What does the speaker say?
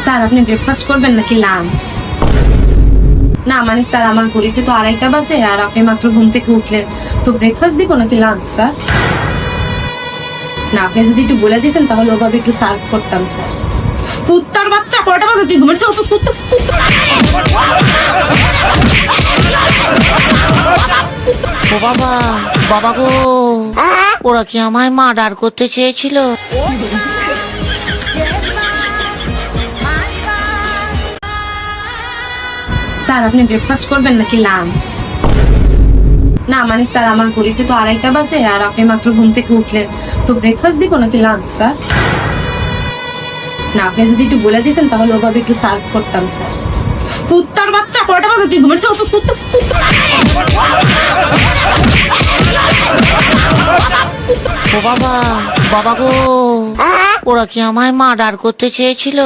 Sir আপনি breakfast করবেন নাকি লাঞ্চ? না মানে স্যার আমার ঘড়িতে তো 2:30 বাজে আর আপনি মাত্র ঘুম থেকে উঠলেন, তো ব্রেকফাস্ট দিব নাকি লাঞ্চ স্যার? না আপনি যদি একটু বলে দিতেন তাহলে ওভাবে একটু সার্ভ করতাম স্যার। কুত্তার বাচ্চা, কয়টা বাজে তুই ঘুমের চেয়ে ওষুধ কুত্তা ও বাবা, বাবা গো, ওরা কি আমায় মার্ডার করতে চেয়েছিল? স্যার আপনি ব্রেকফাস্ট করবেন নাকি লাঞ্চ? না মানে স্যার আমার ঘড়িতে তো 2:30 বাজে আর আপনি মাত্র ঘুম থেকে উঠলেন, তো ব্রেকফাস্ট দিব নাকি লাঞ্চ স্যার? না আপনি যদি একটু বলে দিতেন তাহলে ওভাবে একটু সার্ভ করতাম স্যার। কুত্তার বাচ্চা, কয়টা বাজে তুই ঘুমের চেয়ে ওষুধ কুত্তা ও বাবা, বাবা গো, ওরা কি আমায় মার্ডার করতে চেয়েছিল?